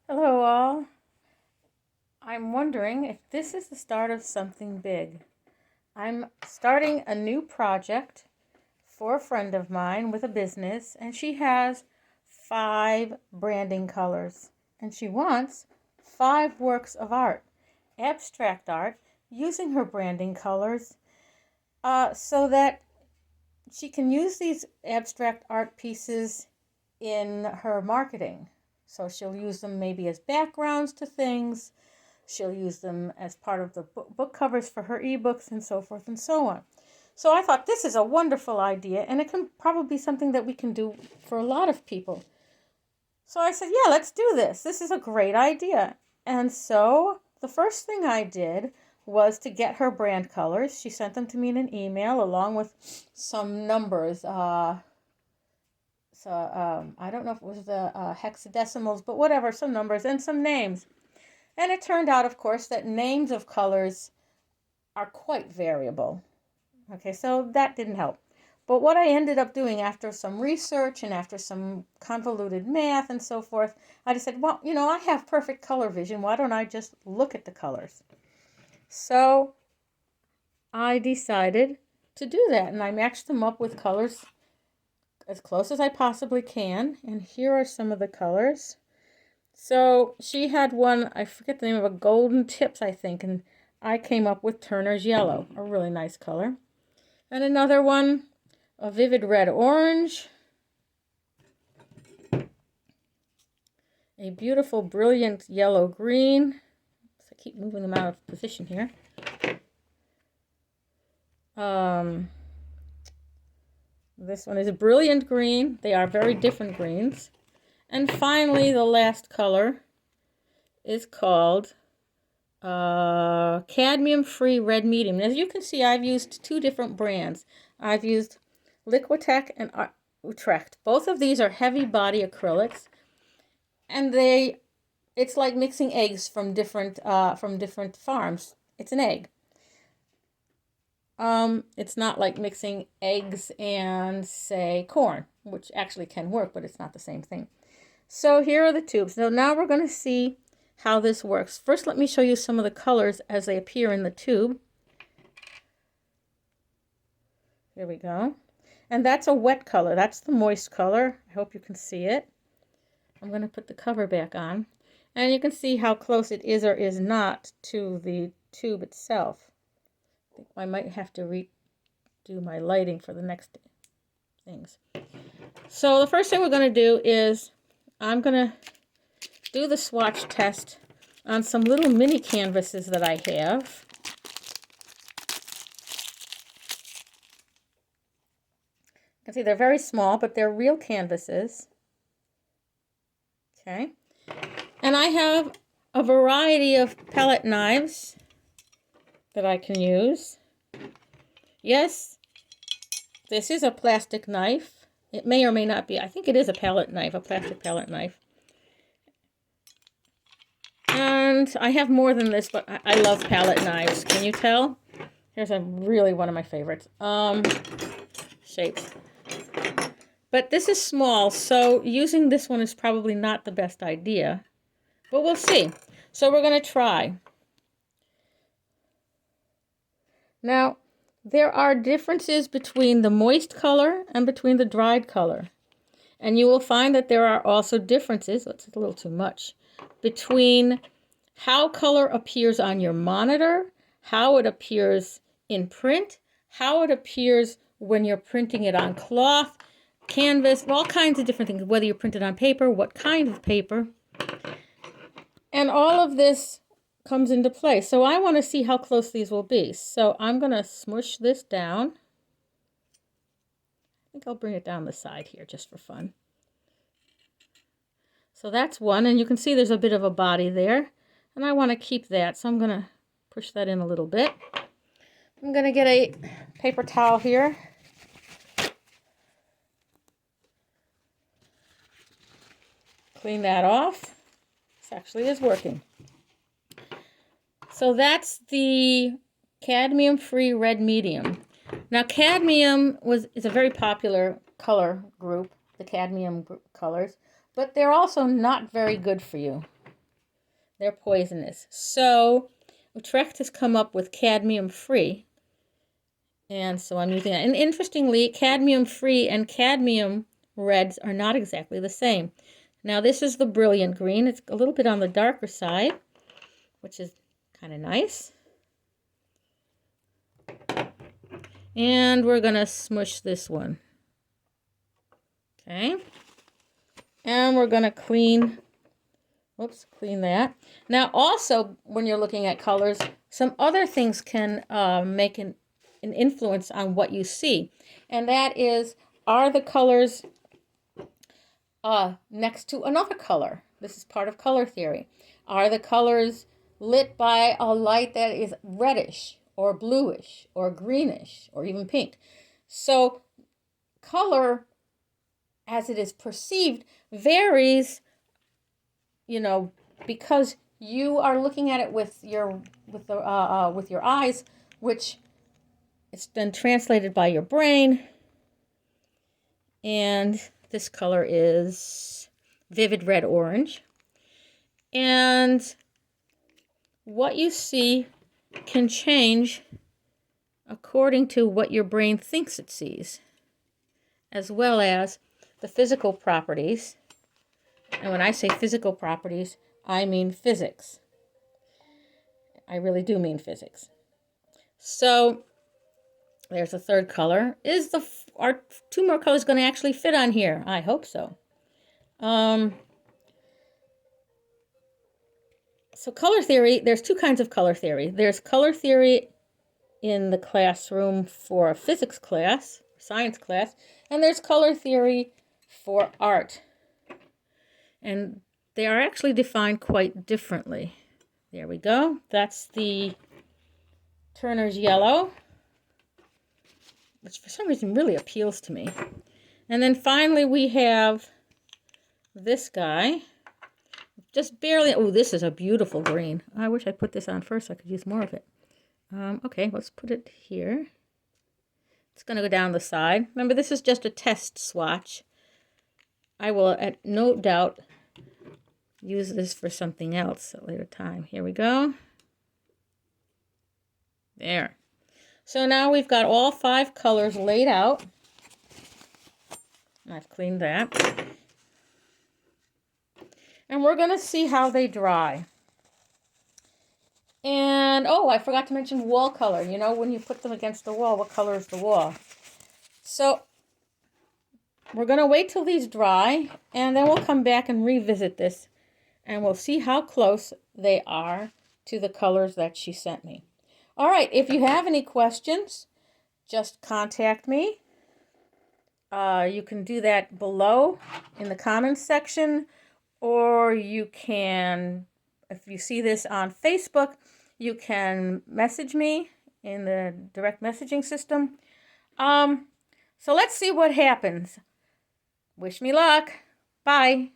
Hello all. I'm wondering if this is the start of something big. I'm starting a new project for a friend of mine with a business, and she has 5 branding colors, and she wants 5 works of art, abstract art, using her branding colors so that she can use these abstract art pieces in her marketing. So she'll use them maybe as backgrounds to things. She'll use them as part of the book covers for her ebooks and so forth and so on. So I thought this is a wonderful idea, and it can probably be something that we can do for a lot of people. So I said, yeah, let's do this. This is a great idea. And so the first thing I did was to get her brand colors. She sent them to me in an email along with some numbers. I don't know if it was the hexadecimals, but whatever, some numbers and some names. And it turned out, of course, that names of colors are quite variable. Okay, so that didn't help. But what I ended up doing after some research and after some convoluted math and so forth, I just said, well, I have perfect color vision. Why don't I just look at the colors? So I decided to do that, and I matched them up with colors as close as I possibly can. And here are some of the colors. So she had one, I forget the name of a golden tips, I think, and I came up with Turner's Yellow, a really nice color. And another one, a vivid red orange, a beautiful brilliant yellow green. So I keep moving them out of position here. This one is a brilliant green. They are very different greens. And finally, the last color is called cadmium-free red medium. As you can see, I've used 2 different brands. I've used Liquitech and Utrecht. Both of these are heavy body acrylics, and it's like mixing eggs from different farms. It's an egg. It's not like mixing eggs and, say, corn, which actually can work, but it's not the same thing. So here are the tubes. So now we're going to see how this works. First, let me show you some of the colors as they appear in the tube. Here we go. And that's a wet color. That's the moist color. I hope you can see it. I'm going to put the cover back on. And you can see how close it is or is not to the tube itself. I think I might have to redo my lighting for the next things. So the first thing we're going to do is I'm going to do the swatch test on some little mini canvases that I have. You can see they're very small, but they're real canvases. Okay. And I have a variety of palette knives that I can use. Yes, this is a plastic knife. It may or may not be. I think it is a palette knife, a plastic palette knife. And I have more than this, but I love palette knives. Can you tell? Here's really one of my favorites. Shapes. But this is small, so using this one is probably not the best idea. But we'll see. So we're going to try. Now, there are differences between the moist color and between the dried color. And you will find that there are also differences, that's a little too much, between how color appears on your monitor, how it appears in print, how it appears when you're printing it on cloth, canvas, all kinds of different things, whether you print it on paper, what kind of paper. And all of this comes into play. So I want to see how close these will be. So I'm going to smush this down. I think I'll bring it down the side here just for fun. So that's one, and you can see there's a bit of a body there, and I want to keep that, so I'm going to push that in a little bit. I'm going to get a paper towel here. Clean that off. This actually is working. So that's the cadmium-free red medium. Now, cadmium is a very popular color group, the cadmium colors, but they're also not very good for you. They're poisonous. So Utrecht has come up with cadmium-free. And so I'm using that. And interestingly, cadmium-free and cadmium reds are not exactly the same. Now this is the brilliant green. It's a little bit on the darker side, which is kind of nice. And we're going to smush this one. Okay. And we're going to clean that. Now also, when you're looking at colors, some other things can make an influence on what you see. And that is, are the colors next to another color? This is part of color theory. Are the colors lit by a light that is reddish or bluish or greenish or even pink? So color, as it is perceived, varies, because you are looking at it with your eyes, which it's then translated by your brain. And this color is vivid red orange. And what you see can change according to what your brain thinks it sees, as well as the physical properties. And when I say physical properties, I mean physics. I really do mean physics. So there's a third color. Are two more colors going to actually fit on here? I hope so. So color theory, there's two kinds of color theory. There's color theory in the classroom for a physics class, science class, and there's color theory for art. And they are actually defined quite differently. There we go. That's the Turner's yellow, which for some reason really appeals to me. And then finally we have this guy. Just barely, oh, this is a beautiful green. I wish I put this on first so I could use more of it. Okay, let's put it here. It's going to go down the side. Remember, this is just a test swatch. I will, at no doubt, use this for something else at a later time. Here we go. There. So now we've got all 5 colors laid out. I've cleaned that. And we're going to see how they dry. And, oh, I forgot to mention wall color. You know, when you put them against the wall, what color is the wall? So we're going to wait till these dry, and then we'll come back and revisit this, and we'll see how close they are to the colors that she sent me. All right, if you have any questions, just contact me. You can do that below in the comments section, or you can, if you see this on Facebook, you can message me in the direct messaging system. So let's see what happens. Wish me luck. Bye.